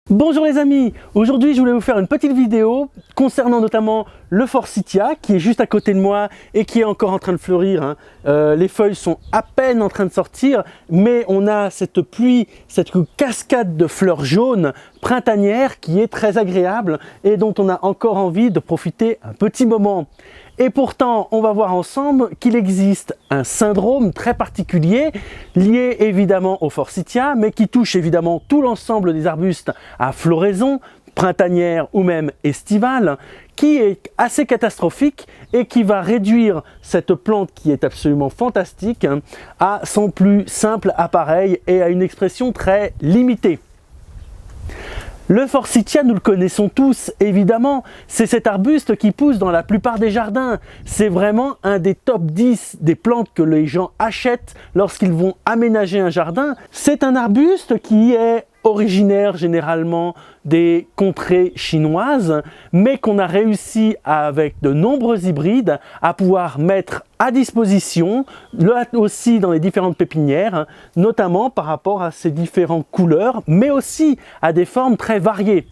Bonjour les amis, aujourd'hui je voulais vous faire une petite vidéo concernant notamment le forsythia qui est juste à côté de moi et qui est encore en train de fleurir. Les feuilles sont à peine en train de sortir, mais on a cette pluie, cette cascade de fleurs jaunes printanières qui est très agréable et dont on a encore envie de profiter un petit moment. Et pourtant, on va voir ensemble qu'il existe un syndrome très particulier lié évidemment au forsythia, mais qui touche évidemment tout l'ensemble des arbustes à floraison, printanière ou même estivale, qui est assez catastrophique et qui va réduire cette plante qui est absolument fantastique à son plus simple appareil et à une expression très limitée. Le forsythia, nous le connaissons tous, évidemment, c'est cet arbuste qui pousse dans la plupart des jardins. C'est vraiment un des top 10 des plantes que les gens achètent lorsqu'ils vont aménager un jardin. C'est un arbuste qui est originaire généralement des contrées chinoises, mais qu'on a réussi avec de nombreux hybrides à pouvoir mettre à disposition, là aussi dans les différentes pépinières, notamment par rapport à ces différentes couleurs, mais aussi à des formes très variées.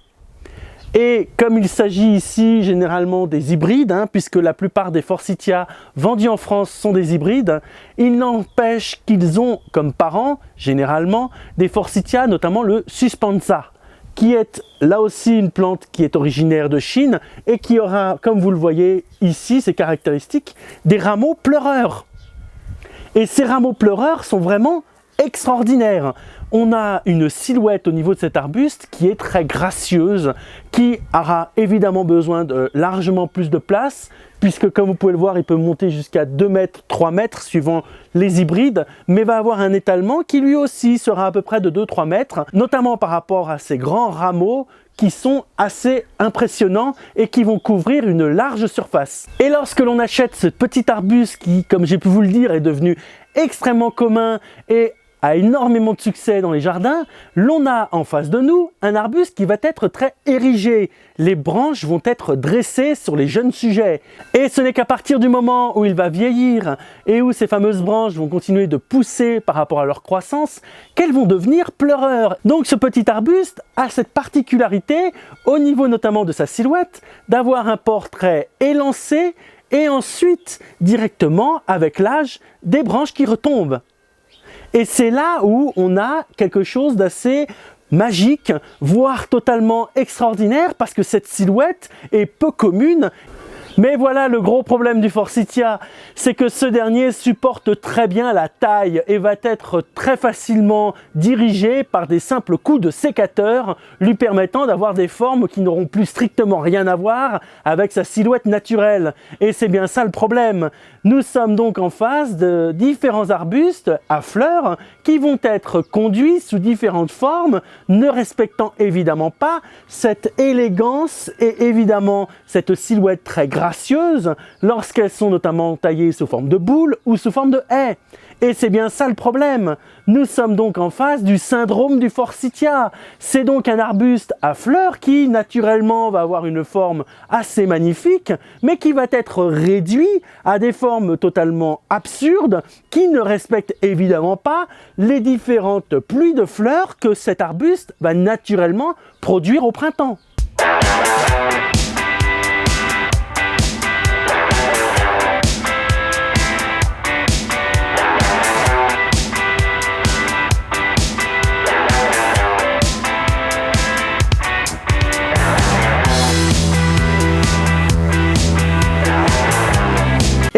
Et comme il s'agit ici généralement des hybrides, puisque la plupart des forsythias vendus en France sont des hybrides, il n'empêche qu'ils ont comme parents, généralement, des forsythias, notamment le suspensa, qui est là aussi une plante qui est originaire de Chine et qui aura, comme vous le voyez ici, ces caractéristiques, des rameaux pleureurs. Et ces rameaux pleureurs sont vraiment extraordinaire. On a une silhouette au niveau de cet arbuste qui est très gracieuse, qui aura évidemment besoin de largement plus de place, puisque comme vous pouvez le voir, il peut monter jusqu'à 2 mètres, 3 mètres suivant les hybrides, mais va avoir un étalement qui lui aussi sera à peu près de 2-3 mètres, notamment par rapport à ces grands rameaux qui sont assez impressionnants et qui vont couvrir une large surface. Et lorsque l'on achète ce petit arbuste qui, comme j'ai pu vous le dire, est devenu extrêmement commun et a énormément de succès dans les jardins, l'on a en face de nous un arbuste qui va être très érigé. Les branches vont être dressées sur les jeunes sujets. Et ce n'est qu'à partir du moment où il va vieillir et où ces fameuses branches vont continuer de pousser par rapport à leur croissance, qu'elles vont devenir pleureurs. Donc ce petit arbuste a cette particularité, au niveau notamment de sa silhouette, d'avoir un port très élancé et ensuite, directement, avec l'âge, des branches qui retombent. Et c'est là où on a quelque chose d'assez magique, voire totalement extraordinaire, parce que cette silhouette est peu commune. Mais voilà le gros problème du forsythia, c'est que ce dernier supporte très bien la taille et va être très facilement dirigé par des simples coups de sécateur, lui permettant d'avoir des formes qui n'auront plus strictement rien à voir avec sa silhouette naturelle. Et c'est bien ça le problème. Nous sommes donc en face de différents arbustes à fleurs qui vont être conduits sous différentes formes, ne respectant évidemment pas cette élégance et évidemment cette silhouette très gracieuse lorsqu'elles sont notamment taillées sous forme de boule ou sous forme de haie. Et c'est bien ça le problème. Nous sommes donc en face du syndrome du forsythia. C'est donc un arbuste à fleurs qui naturellement va avoir une forme assez magnifique, mais qui va être réduit à des formes totalement absurdes qui ne respectent évidemment pas les différentes pluies de fleurs que cet arbuste va naturellement produire au printemps.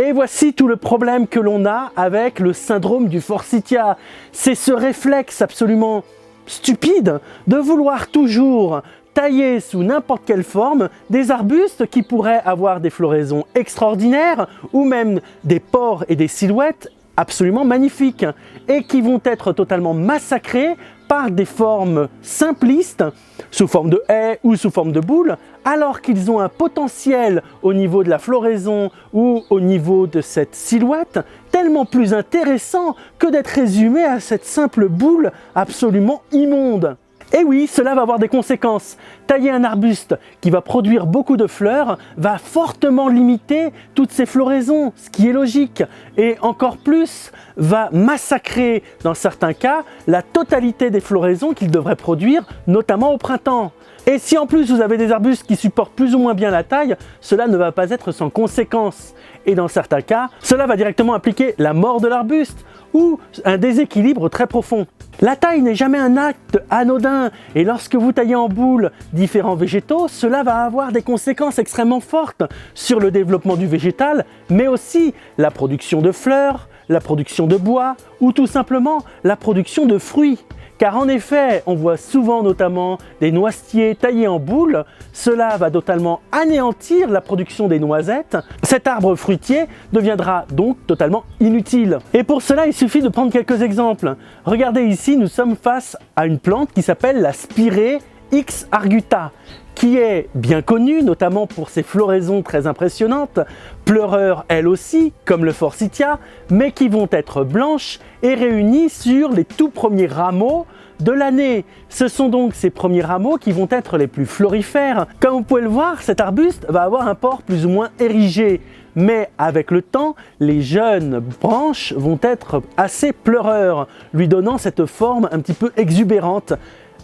Et voici tout le problème que l'on a avec le syndrome du forsythia. C'est ce réflexe absolument stupide de vouloir toujours tailler sous n'importe quelle forme des arbustes qui pourraient avoir des floraisons extraordinaires ou même des pores et des silhouettes absolument magnifiques et qui vont être totalement massacrés par des formes simplistes sous forme de haie ou sous forme de boule, alors qu'ils ont un potentiel au niveau de la floraison ou au niveau de cette silhouette tellement plus intéressant que d'être résumé à cette simple boule absolument immonde. Et oui, cela va avoir des conséquences. Tailler un arbuste qui va produire beaucoup de fleurs va fortement limiter toutes ces floraisons, ce qui est logique. Et encore plus, va massacrer, dans certains cas, la totalité des floraisons qu'il devrait produire, notamment au printemps. Et si en plus vous avez des arbustes qui supportent plus ou moins bien la taille, cela ne va pas être sans conséquence. Et dans certains cas, cela va directement impliquer la mort de l'arbuste ou un déséquilibre très profond. La taille n'est jamais un acte anodin et lorsque vous taillez en boule différents végétaux, cela va avoir des conséquences extrêmement fortes sur le développement du végétal, mais aussi la production de fleurs, la production de bois ou tout simplement la production de fruits. Car en effet, on voit souvent notamment des noisetiers taillés en boule. Cela va totalement anéantir la production des noisettes. Cet arbre fruitier deviendra donc totalement inutile. Et pour cela, il suffit de prendre quelques exemples. Regardez ici, nous sommes face à une plante qui s'appelle la Spiraea X arguta, qui est bien connue, notamment pour ses floraisons très impressionnantes, pleureurs elles aussi, comme le forsythia, mais qui vont être blanches et réunies sur les tout premiers rameaux de l'année. Ce sont donc ces premiers rameaux qui vont être les plus florifères. Comme vous pouvez le voir, cet arbuste va avoir un port plus ou moins érigé, mais avec le temps, les jeunes branches vont être assez pleureurs, lui donnant cette forme un petit peu exubérante,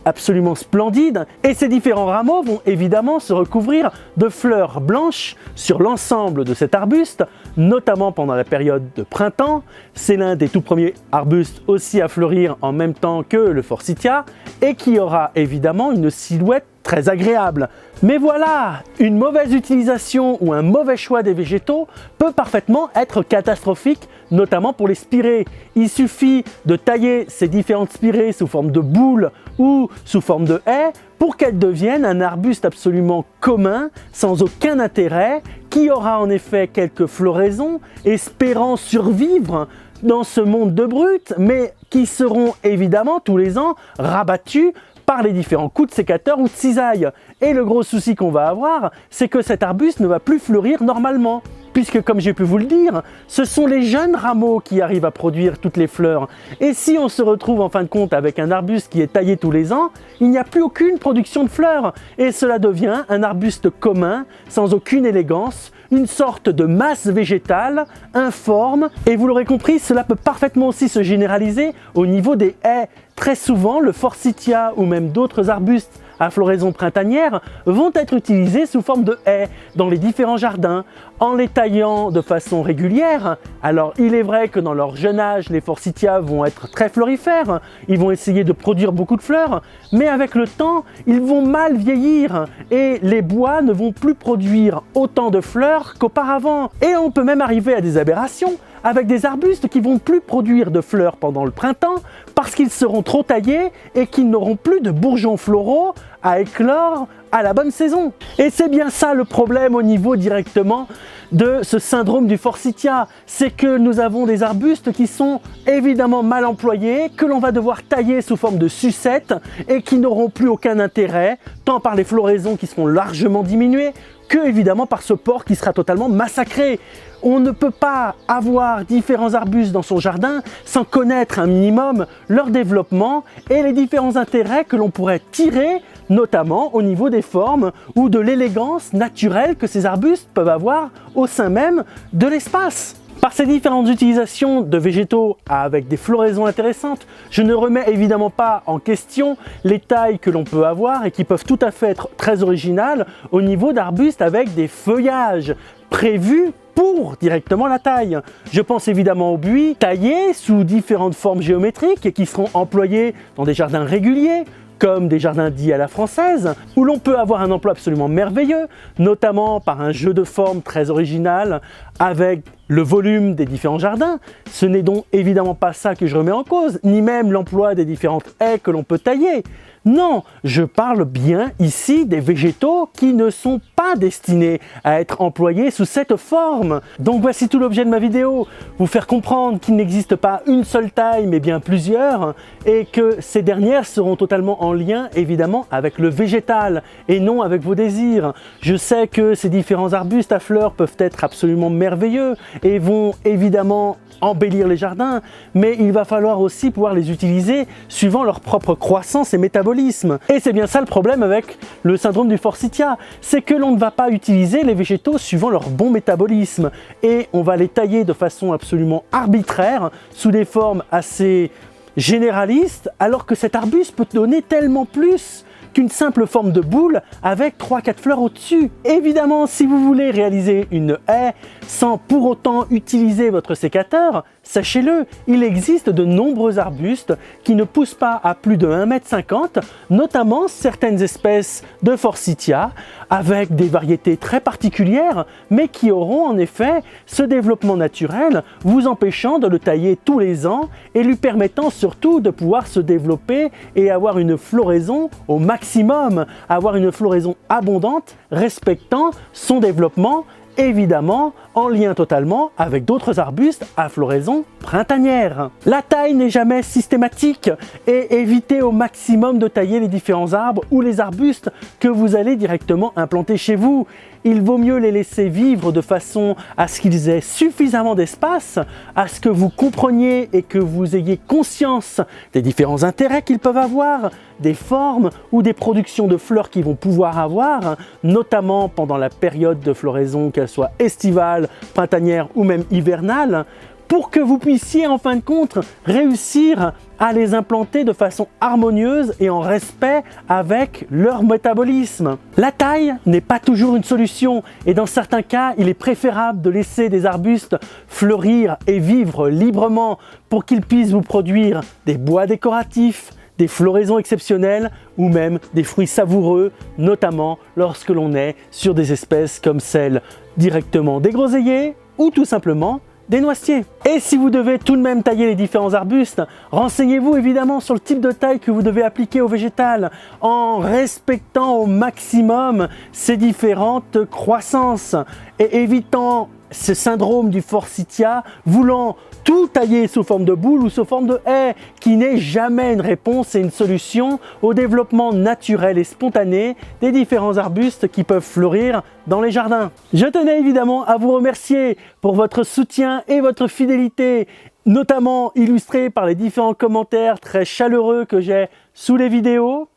absolument splendide, et ces différents rameaux vont évidemment se recouvrir de fleurs blanches sur l'ensemble de cet arbuste, notamment pendant la période de printemps. C'est l'un des tout premiers arbustes aussi à fleurir en même temps que le forsythia et qui aura évidemment une silhouette très agréable. Mais voilà, une mauvaise utilisation ou un mauvais choix des végétaux peut parfaitement être catastrophique, notamment pour les spirées. Il suffit de tailler ces différentes spirées sous forme de boules ou sous forme de haies pour qu'elles deviennent un arbuste absolument commun, sans aucun intérêt, qui aura en effet quelques floraisons, espérant survivre dans ce monde de brut, mais qui seront évidemment tous les ans rabattus par les différents coups de sécateur ou de cisaille. Et le gros souci qu'on va avoir, c'est que cet arbuste ne va plus fleurir normalement. Puisque, comme j'ai pu vous le dire, ce sont les jeunes rameaux qui arrivent à produire toutes les fleurs. Et si on se retrouve en fin de compte avec un arbuste qui est taillé tous les ans, il n'y a plus aucune production de fleurs. Et cela devient un arbuste commun, sans aucune élégance, une sorte de masse végétale, informe. Et vous l'aurez compris, cela peut parfaitement aussi se généraliser au niveau des haies. Très souvent, le forsythia ou même d'autres arbustes à floraison printanière vont être utilisés sous forme de haies dans les différents jardins, en les taillant de façon régulière. Alors il est vrai que dans leur jeune âge, les forsythias vont être très florifères, ils vont essayer de produire beaucoup de fleurs, mais avec le temps, ils vont mal vieillir et les bois ne vont plus produire autant de fleurs qu'auparavant. Et on peut même arriver à des aberrations, avec des arbustes qui vont plus produire de fleurs pendant le printemps parce qu'ils seront trop taillés et qu'ils n'auront plus de bourgeons floraux à éclore à la bonne saison. Et c'est bien ça le problème au niveau directement de ce syndrome du forsythia, c'est que nous avons des arbustes qui sont évidemment mal employés, que l'on va devoir tailler sous forme de sucettes et qui n'auront plus aucun intérêt, tant par les floraisons qui seront largement diminuées, que évidemment par ce port qui sera totalement massacré. On ne peut pas avoir différents arbustes dans son jardin sans connaître un minimum leur développement et les différents intérêts que l'on pourrait tirer, notamment au niveau des formes ou de l'élégance naturelle que ces arbustes peuvent avoir au sein même de l'espace. Par ces différentes utilisations de végétaux avec des floraisons intéressantes, je ne remets évidemment pas en question les tailles que l'on peut avoir et qui peuvent tout à fait être très originales au niveau d'arbustes avec des feuillages prévus pour directement la taille. Je pense évidemment aux buis taillés sous différentes formes géométriques et qui seront employés dans des jardins réguliers, comme des jardins dits à la française, où l'on peut avoir un emploi absolument merveilleux, notamment par un jeu de formes très original avec le volume des différents jardins. Ce n'est donc évidemment pas ça que je remets en cause, ni même l'emploi des différentes haies que l'on peut tailler. Non, je parle bien ici des végétaux qui ne sont pas destinés à être employés sous cette forme. Donc voici tout l'objet de ma vidéo, vous faire comprendre qu'il n'existe pas une seule taille mais bien plusieurs et que ces dernières seront totalement en lien évidemment avec le végétal et non avec vos désirs. Je sais que ces différents arbustes à fleurs peuvent être absolument merveilleux et vont évidemment embellir les jardins, mais il va falloir aussi pouvoir les utiliser suivant leur propre croissance et métabolisme. métabolisme. Et c'est bien ça le problème avec le syndrome du forsythia, c'est que l'on ne va pas utiliser les végétaux suivant leur bon métabolisme et on va les tailler de façon absolument arbitraire sous des formes assez généralistes, alors que cet arbuste peut donner tellement plus qu'une simple forme de boule avec 3-4 fleurs au-dessus. Évidemment, si vous voulez réaliser une haie sans pour autant utiliser votre sécateur, sachez-le, il existe de nombreux arbustes qui ne poussent pas à plus de 1,50 m, notamment certaines espèces de forsythia avec des variétés très particulières, mais qui auront en effet ce développement naturel, vous empêchant de le tailler tous les ans et lui permettant surtout de pouvoir se développer et avoir une floraison au maximum, avoir une floraison abondante, respectant son développement, évidemment en lien totalement avec d'autres arbustes à floraison printanière. La taille n'est jamais systématique et évitez au maximum de tailler les différents arbres ou les arbustes que vous allez directement implanter chez vous. Il vaut mieux les laisser vivre de façon à ce qu'ils aient suffisamment d'espace, à ce que vous compreniez et que vous ayez conscience des différents intérêts qu'ils peuvent avoir, des formes ou des productions de fleurs qu'ils vont pouvoir avoir, notamment pendant la période de floraison, qu'elle soit estivale, printanière ou même hivernale, pour que vous puissiez en fin de compte réussir à les implanter de façon harmonieuse et en respect avec leur métabolisme. La taille n'est pas toujours une solution et dans certains cas, il est préférable de laisser des arbustes fleurir et vivre librement pour qu'ils puissent vous produire des bois décoratifs, des floraisons exceptionnelles ou même des fruits savoureux, notamment lorsque l'on est sur des espèces comme celles directement des groseilliers ou tout simplement des noisetiers. Et si vous devez tout de même tailler les différents arbustes, renseignez-vous évidemment sur le type de taille que vous devez appliquer au végétal en respectant au maximum ces différentes croissances et évitant ce syndrome du forsythia, voulant tout tailler sous forme de boule ou sous forme de haie, qui n'est jamais une réponse et une solution au développement naturel et spontané des différents arbustes qui peuvent fleurir dans les jardins. Je tenais évidemment à vous remercier pour votre soutien et votre fidélité, notamment illustrée par les différents commentaires très chaleureux que j'ai sous les vidéos.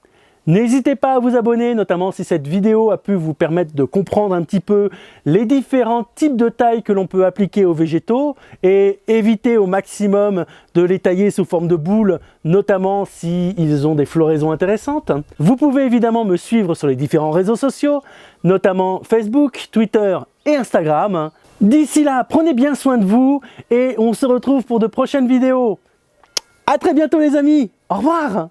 N'hésitez pas à vous abonner, notamment si cette vidéo a pu vous permettre de comprendre un petit peu les différents types de tailles que l'on peut appliquer aux végétaux et éviter au maximum de les tailler sous forme de boule, notamment s'ils ont des floraisons intéressantes. Vous pouvez évidemment me suivre sur les différents réseaux sociaux, notamment Facebook, Twitter et Instagram. D'ici là, prenez bien soin de vous et on se retrouve pour de prochaines vidéos. À très bientôt les amis, au revoir!